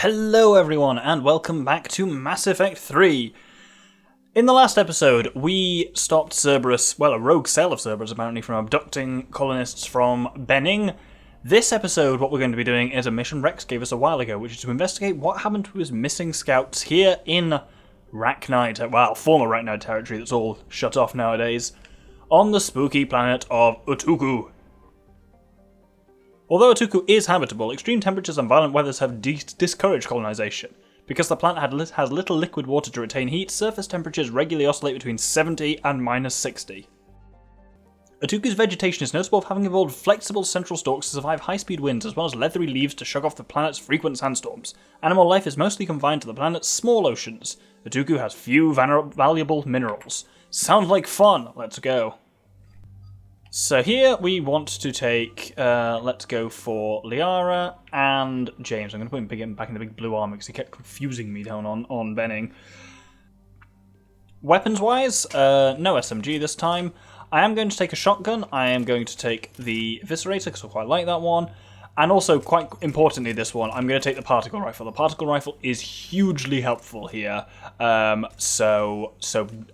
Hello everyone, and welcome back to Mass Effect 3. In the last episode, we stopped Cerberus, well, a rogue cell of Cerberus apparently, from abducting colonists from Benning. This episode, what we're going to be doing is a mission Rex gave us a while ago, which is to investigate what happened to his missing scouts here in Rachni, well, former Rachni territory that's all shut off nowadays, on the spooky planet of Utuku. Although Utuku is habitable, extreme temperatures and violent weathers have discouraged colonization. Because the planet has little liquid water to retain heat, surface temperatures regularly oscillate between 70 and minus 60. Utuku's vegetation is notable for having evolved flexible central stalks to survive high-speed winds, as well as leathery leaves to shrug off the planet's frequent sandstorms. Animal life is mostly confined to the planet's small oceans. Utuku has few valuable minerals. Sounds like fun! Let's go. So here we want to take, let's go for Liara and James. I'm going to put him back in the big blue armor because he kept confusing me down on Benning. Weapons-wise, no SMG this time. I am going to take a shotgun. I am going to take the Eviscerator because I quite like that one. And also, quite importantly this one, I'm going to take the Particle Rifle. The Particle Rifle is hugely helpful here. So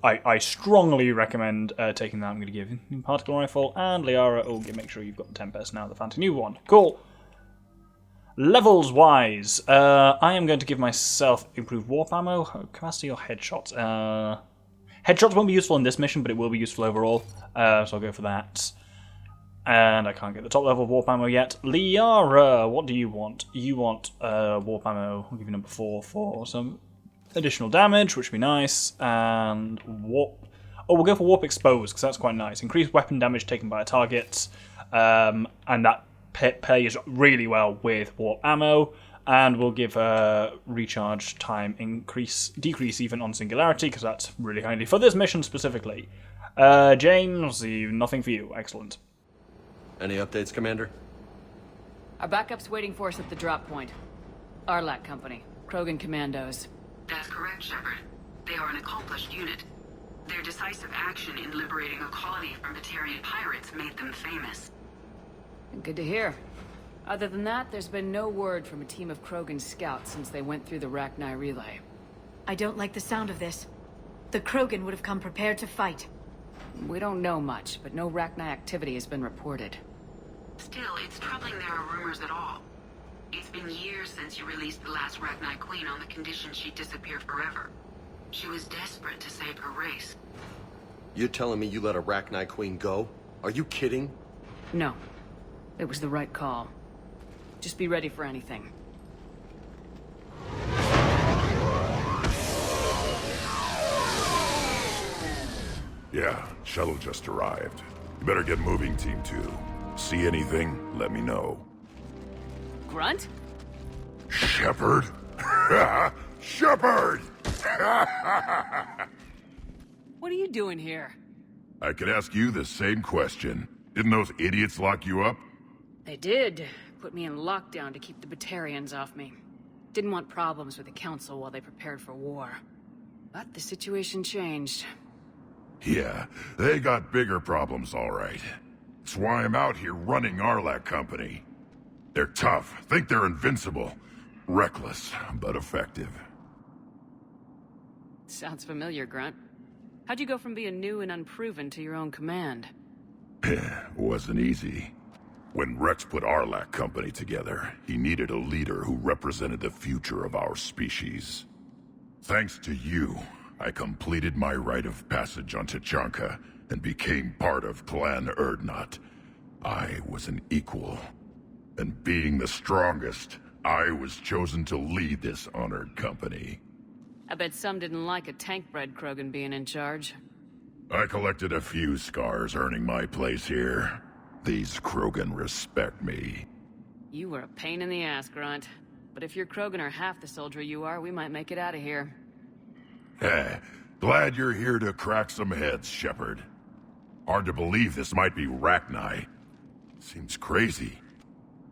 I strongly recommend taking that. I'm going to give you Particle Rifle and Liara. Oh, make sure you've got the Tempest now, the Phantom New one. Cool. Levels-wise, I am going to give myself improved warp ammo, capacity or headshots. Headshots won't be useful in this mission, but it will be useful overall. So I'll go for that. And I can't get the top level of warp ammo yet. Liara, what do you want? You want warp ammo. I'll give you number 4 for some additional damage, which would be nice. And warp. Oh, we'll go for warp expose, because that's quite nice. Increased weapon damage taken by a target. And that pairs really well with warp ammo. And we'll give recharge time decrease even on singularity, because that's really handy for this mission specifically. James, nothing for you. Excellent. Any updates, Commander? Our backup's waiting for us at the drop point. Aralakh Company. Krogan Commandos. That's correct, Shepard. They are an accomplished unit. Their decisive action in liberating a colony from Batarian pirates made them famous. Good to hear. Other than that, there's been no word from a team of Krogan scouts since they went through the Rachni relay. I don't like the sound of this. The Krogan would have come prepared to fight. We don't know much, but no Rachni activity has been reported. Still, it's troubling there are rumors at all. It's been years since you released the last Rachni Queen on the condition she'd disappear forever. She was desperate to save her race. You telling me you let a Rachni Queen go? Are you kidding? No. It was the right call. Just be ready for anything. Yeah, shuttle just arrived. You better get moving, Team 2. See anything, let me know. Grunt? Shepard? Shepard! What are you doing here? I could ask you the same question. Didn't those idiots lock you up? They did. Put me in lockdown to keep the Batarians off me. Didn't want problems with the Council while they prepared for war. But the situation changed. Yeah, they got bigger problems, all right. That's why I'm out here running Aralakh Company. They're tough, think they're invincible. Reckless, but effective. Sounds familiar, Grunt. How'd you go from being new and unproven to your own command? Wasn't easy. When Rex put Aralakh Company together, he needed a leader who represented the future of our species. Thanks to you, I completed my rite of passage on Tachanka and became part of Clan Urdnot. I was an equal. And being the strongest, I was chosen to lead this honored company. I bet some didn't like a tank-bred Krogan being in charge. I collected a few scars earning my place here. These Krogan respect me. You were a pain in the ass, Grunt. But if your Krogan are half the soldier you are, we might make it out of here. Glad you're here to crack some heads, Shepard. Hard to believe this might be Rachni. Seems crazy.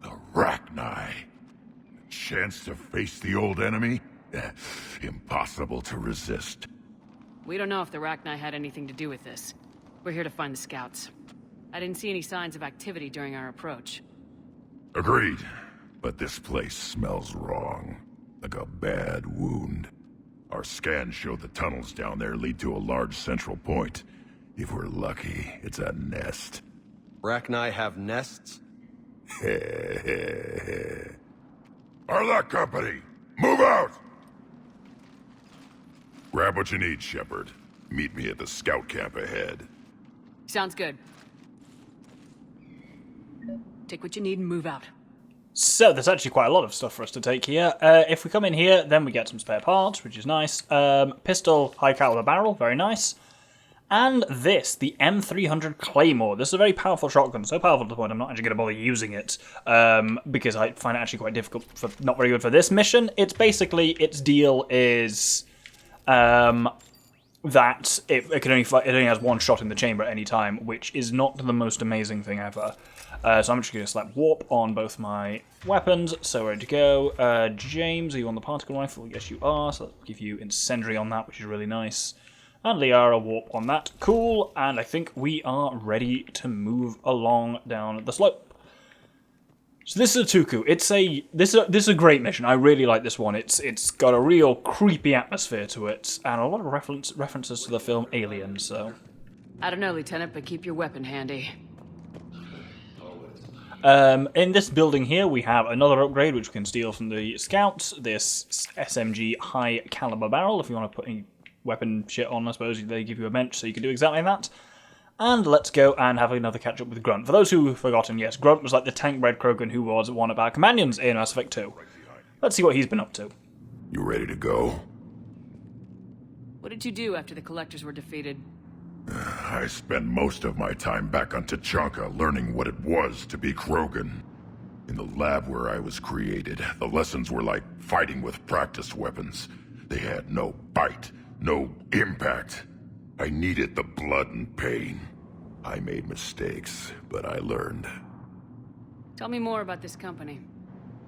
The Rachni. A chance to face the old enemy? Impossible to resist. We don't know if the Rachni had anything to do with this. We're here to find the scouts. I didn't see any signs of activity during our approach. Agreed. But this place smells wrong. like a bad wound. Our scans show the tunnels down there lead to a large central point. If we're lucky, it's a nest. Rachni have nests? Aralakh Company, move out! Grab what you need, Shepard. Meet me at the scout camp ahead. Sounds good. Take what you need and move out. So there's actually quite a lot of stuff for us to take here. If we come in here, then we get some spare parts, which is nice. Pistol, high caliber barrel, very nice. And this, the M300 Claymore. This is a very powerful shotgun, so powerful to the point I'm not actually going to bother using it, because I find it actually quite difficult, not very good for this mission. It's basically, its deal is that it only has one shot in the chamber at any time, which is not the most amazing thing ever. So I'm just going to slap warp on both my weapons, so ready to go. James, are you on the particle rifle? Yes, you are, so I'll give you incendiary on that, which is really nice. And Liara, warp on that. Cool, and I think we are ready to move along down the slope. So this is a Tuku. This is a great mission. I really like this one. It's got a real creepy atmosphere to it, and a lot of references to the film Alien, so... I don't know, Lieutenant, but keep your weapon handy. In this building here, we have another upgrade which we can steal from the scouts. This SMG high caliber barrel. If you want to put any weapon shit on, I suppose they give you a bench, so you can do exactly that. And let's go and have another catch up with Grunt. For those who have forgotten, yes, Grunt was like the tank-bred Krogan who was one of our companions in Mass Effect 2. Let's see what he's been up to. You ready to go? What did you do after the Collectors were defeated? I spent most of my time back on Tachanka learning what it was to be Krogan. In the lab where I was created, the lessons were like fighting with practiced weapons. They had no bite, no impact. I needed the blood and pain. I made mistakes, but I learned. Tell me more about this company.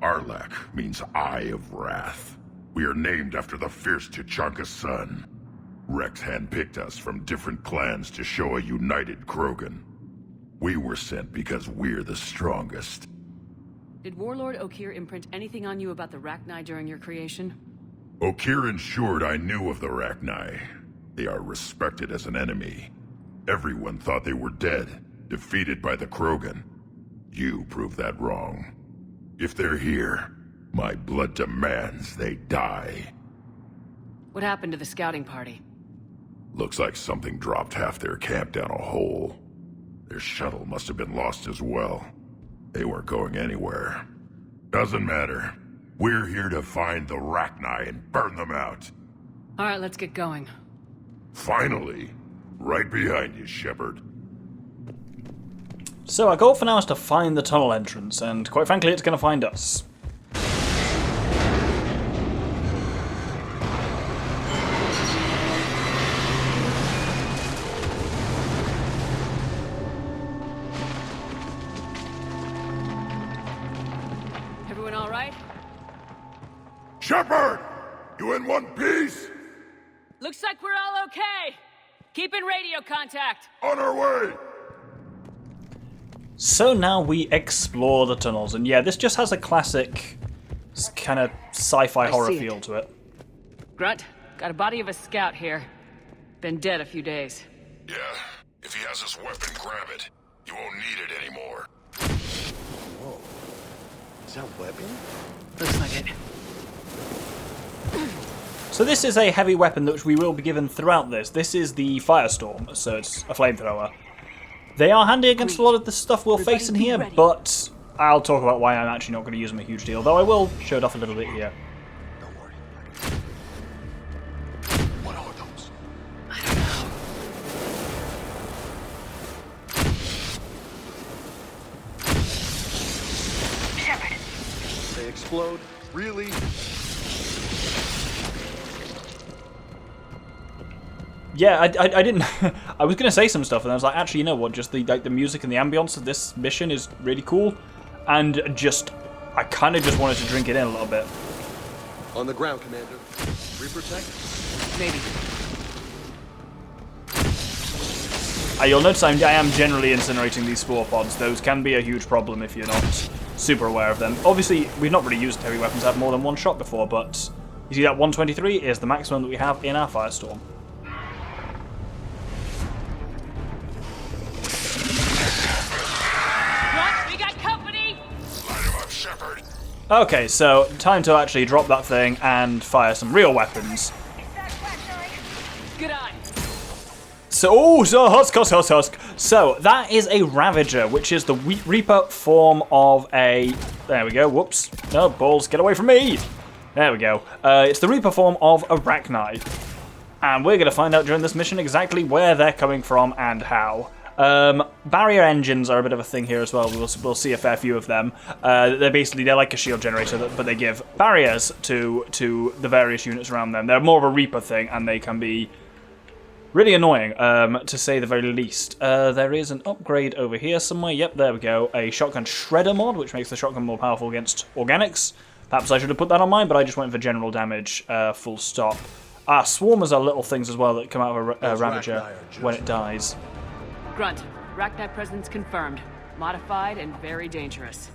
Aralakh means Eye of Wrath. We are named after the fierce Tachanka sun. Rex handpicked us from different clans to show a united Krogan. We were sent because we're the strongest. Did Warlord Okeer imprint anything on you about the Rachni during your creation? Okeer ensured I knew of the Rachni. They are respected as an enemy. Everyone thought they were dead, defeated by the Krogan. You proved that wrong. If they're here, my blood demands they die. What happened to the scouting party? Looks like something dropped half their camp down a hole. Their shuttle must have been lost as well. They weren't going anywhere. Doesn't matter. We're here to find the Rachni and burn them out. Alright, let's get going. Finally. Right behind you, Shepard. So our goal for now is to find the tunnel entrance, and quite frankly, it's going to find us. Everyone alright? Shepard! You in one piece? Looks like we're all okay! Keep in radio contact! On our way! So now we explore the tunnels, and yeah, this just has a classic kind of sci-fi horror feel to it. Grunt, got a body of a scout here. Been dead a few days. Yeah, if he has his weapon, grab it. You won't need it anymore. Whoa. Is that weapon? Looks like it. So this is a heavy weapon that we will be given throughout this. This is the Firestorm, so it's a flamethrower. They are handy against a lot of the stuff we'll face in here, but I'll talk about why I'm actually not going to use them a huge deal, though I will show it off a little bit here. Don't worry. What are those? I don't know. Shepard! They explode? Really? Yeah, I didn't... I was going to say some stuff, and I was like, actually, you know what, just the music and the ambience of this mission is really cool, and I kind of just wanted to drink it in a little bit. On the ground, Commander. Reprotect? Maybe. You'll notice I am generally incinerating these spore pods. Those can be a huge problem if you're not super aware of them. Obviously, we've not really used heavy weapons that have more than one shot before, but you see that 123 is the maximum that we have in our Firestorm. We got company! Line him up, Shepard. Okay, so time to actually drop that thing and fire some real weapons. Good eye. So husk. So that is a Ravager, which is the Reaper form of a. There we go. Whoops. No balls. Get away from me. There we go. It's the Reaper form of a Rachni, and we're going to find out during this mission exactly where they're coming from and how. Barrier engines are a bit of a thing here as well. We'll see a fair few of them. They're like a shield generator, but they give barriers to the various units around them. They're more of a Reaper thing, and they can be really annoying, to say the very least. There is an upgrade over here somewhere. Yep, there we go. A shotgun shredder mod, which makes the shotgun more powerful against organics. Perhaps I should have put that on mine, but I just went for general damage, full stop. Swarmers are little things as well that come out of a Ravager when it dies. Grunt, Rachni presence confirmed. Modified and very dangerous.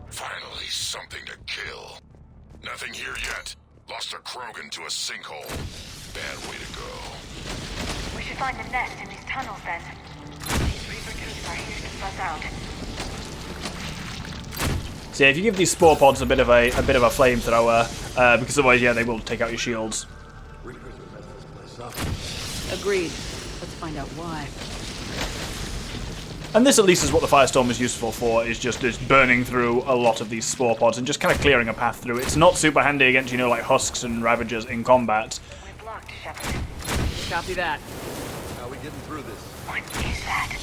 Finally, something to kill. Nothing here yet. Lost a Krogan to a sinkhole. Bad way to go. We should find the nest in these tunnels then. These Reaper troops are here to buzz out. So yeah, if you give these spore pods a bit of a flamethrower, because otherwise, yeah, they will take out your shields. Agreed. Let's find out why. And this at least is what the Firestorm is useful for, is just burning through a lot of these spore pods and just kind of clearing a path through. It's not super handy against, you know, like husks and Ravagers in combat. We blocked Shepard. Copy that. How are we getting through this? What is that?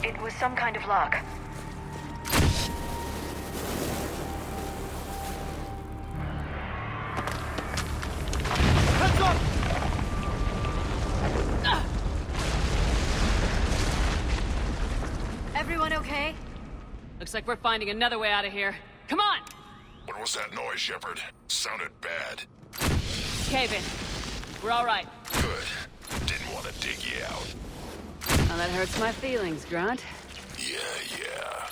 It was some kind of lock. Heads up! Everyone okay? Looks like we're finding another way out of here. Come on! What was that noise, Shepard? Sounded bad. Cave in. We're all right. Good. Didn't want to dig you out. Now that hurts my feelings, Grunt. Yeah.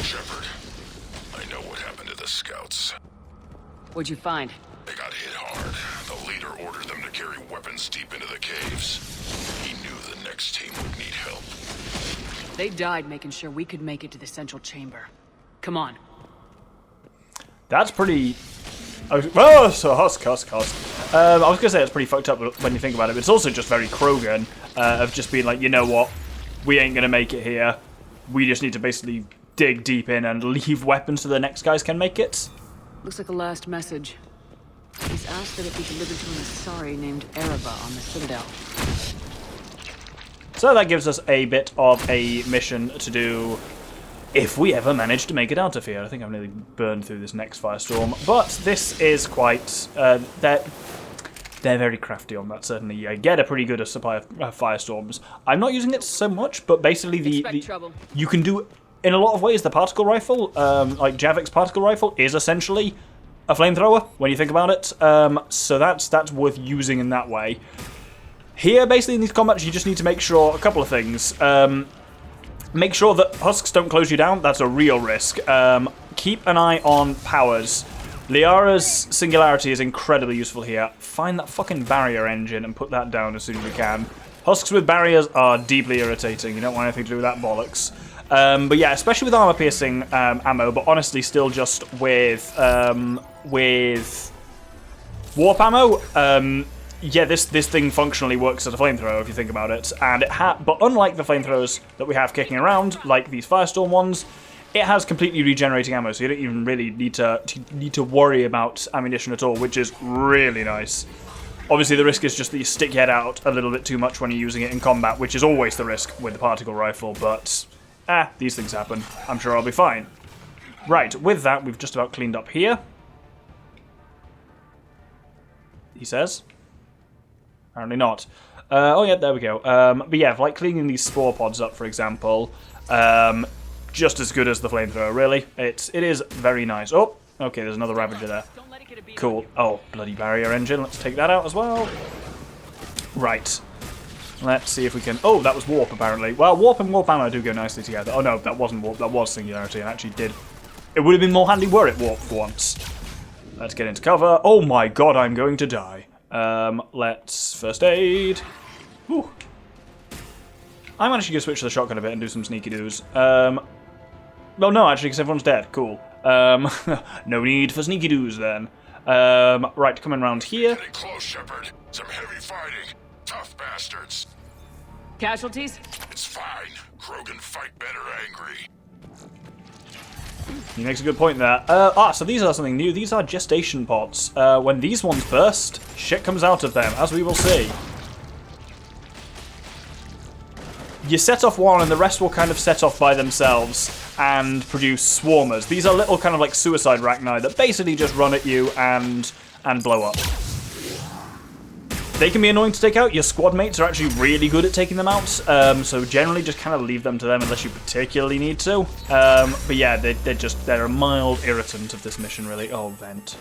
Shepard, I know what happened to the scouts. What'd you find? They got hit hard. The leader ordered them to carry weapons deep into the caves. He knew the next team would need help. They died making sure we could make it to the central chamber. Come on. That's pretty... so husk. I was going to say it's pretty fucked up when you think about it, but it's also just very Krogan, of just being like, you know what, we ain't going to make it here. We just need to basically dig deep in and leave weapons so the next guys can make it. Looks like a last message. He's asked that it be delivered to an Asari named Ereba on the Citadel. So that gives us a bit of a mission to do if we ever manage to make it out of here. I think I've nearly burned through this next Firestorm, but this is quite... they're very crafty on that, certainly. You get a pretty good supply of Firestorms. I'm not using it so much, but basically you can do... In a lot of ways, the particle rifle, like Javik's particle rifle, is essentially a flamethrower, when you think about it. So that's worth using in that way. Here, basically, in these combats, you just need to make sure a couple of things. Make sure that husks don't close you down. That's a real risk. Keep an eye on powers. Liara's singularity is incredibly useful here. Find that fucking barrier engine and put that down as soon as you can. Husks with barriers are deeply irritating. You don't want anything to do with that bollocks. But yeah, especially with armor-piercing ammo, but honestly still just with warp ammo, yeah, this thing functionally works as a flamethrower if you think about it. And but unlike the flamethrowers that we have kicking around, like these Firestorm ones, it has completely regenerating ammo, so you don't even really need to worry about ammunition at all, which is really nice. Obviously, the risk is just that you stick your head out a little bit too much when you're using it in combat, which is always the risk with the particle rifle, but these things happen. I'm sure I'll be fine. Right, with that, we've just about cleaned up here. He says. Apparently not. Oh yeah, there we go. But yeah, like cleaning these spore pods up, for example, just as good as the flamethrower, really. It is very nice. Oh, okay, there's another Ravager there. Cool. Oh, bloody barrier engine. Let's take that out as well. Right. Let's see if we can... Oh, that was warp, apparently. Well, warp and warp ammo do go nicely together. Oh, no, that wasn't warp. That was singularity. It actually did... It would have been more handy were it warp for once. Let's get into cover. Oh, my God, I'm going to die. Let's first aid. Whew. I'm actually going to switch to the shotgun a bit and do some sneaky doos. Well, no, actually, because everyone's dead. Cool. No need for sneaky doos, then. Right, coming around here. Getting close, Shepard. Some heavy fighting. Tough bastards. Casualties? It's fine. Krogan fight better angry. He makes a good point there. So these are something new. These are gestation pods. When these ones burst, shit comes out of them, as we will see. You set off one and the rest will kind of set off by themselves and produce swarmers. These are little kind of like suicide Rachni that basically just run at you and blow up. They can be annoying to take out. Your squad mates are actually really good at taking them out, so generally just kind of leave them to them unless you particularly need to. But yeah, they're a mild irritant of this mission, really. Oh, vent.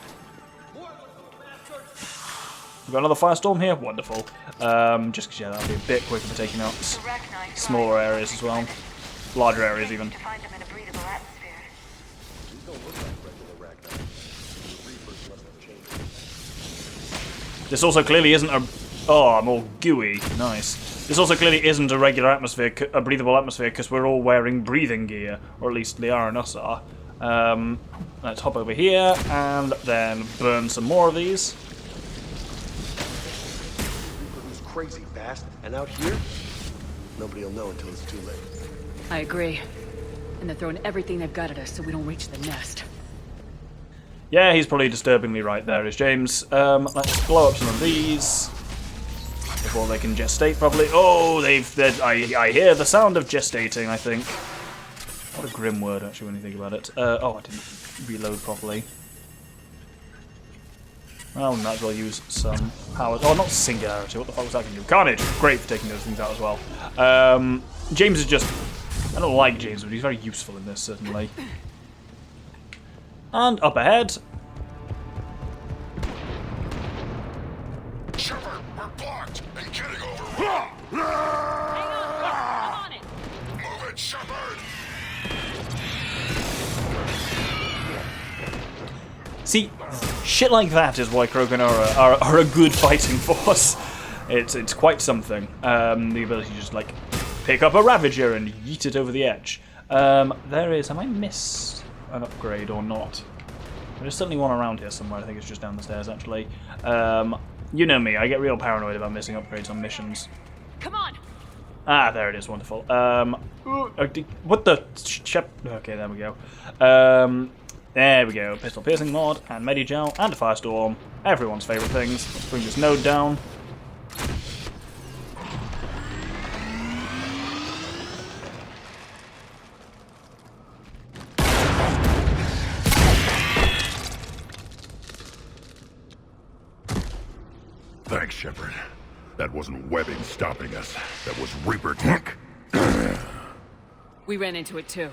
We've got another Firestorm here. Wonderful. Just because, yeah, that'll be a bit quicker for taking out smaller areas as well. Larger areas, even. This also clearly isn't a... Oh, I'm all gooey. Nice. This also clearly isn't a regular atmosphere, a breathable atmosphere, because we're all wearing breathing gear. Or at least Liara and us are. Let's hop over here and then burn some more of these. Who's crazy fast, and out here, nobody will know until it's too late. I agree. And they're throwing everything they've got at us so we don't reach the nest. Yeah, he's probably disturbingly right there, is James. Let's blow up some of these before they can gestate properly. Oh, I hear the sound of gestating, I think. What a grim word, actually, when you think about it. Oh, I didn't reload properly. Well, we might as well use some powers. Oh, not singularity. What the fuck was that going to do? Carnage! Great for taking those things out as well. James is just... I don't like James, but he's very useful in this, certainly. And up ahead. Shepard, we're blocked and getting over. Hang on, I'm on it. Move it, Shepard. See, shit like that is why Krogan are a good fighting force. It's quite something. The ability to just like pick up a Ravager and yeet it over the edge. There is. Have I missed an upgrade or not? There's certainly one around here somewhere. I think it's just down the stairs, actually. You know me. I get real paranoid about missing upgrades on missions. Come on. Ah, there it is. Wonderful. What the? Okay, there we go. There we go. Pistol piercing mod and Medigel and a Firestorm. Everyone's favourite things. Let's bring this node down. Thanks, Shepard. That wasn't webbing stopping us. That was Reaper tech. We ran into it too.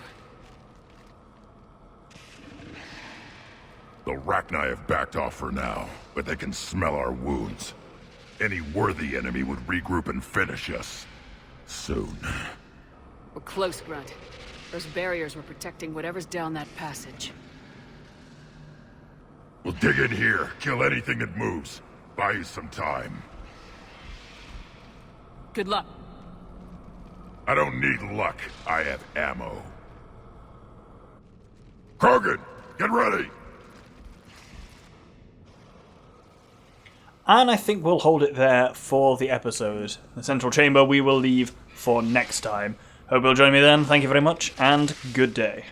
The Rachni have backed off for now, but they can smell our wounds. Any worthy enemy would regroup and finish us. Soon. We're close, Grunt. Those barriers were protecting whatever's down that passage. We'll dig in here, kill anything that moves. Buy you some time. Good luck. I don't need luck. I have ammo. Krogan, get ready! And I think we'll hold it there for the episode. The central chamber we will leave for next time. Hope you'll join me then. Thank you very much, and good day.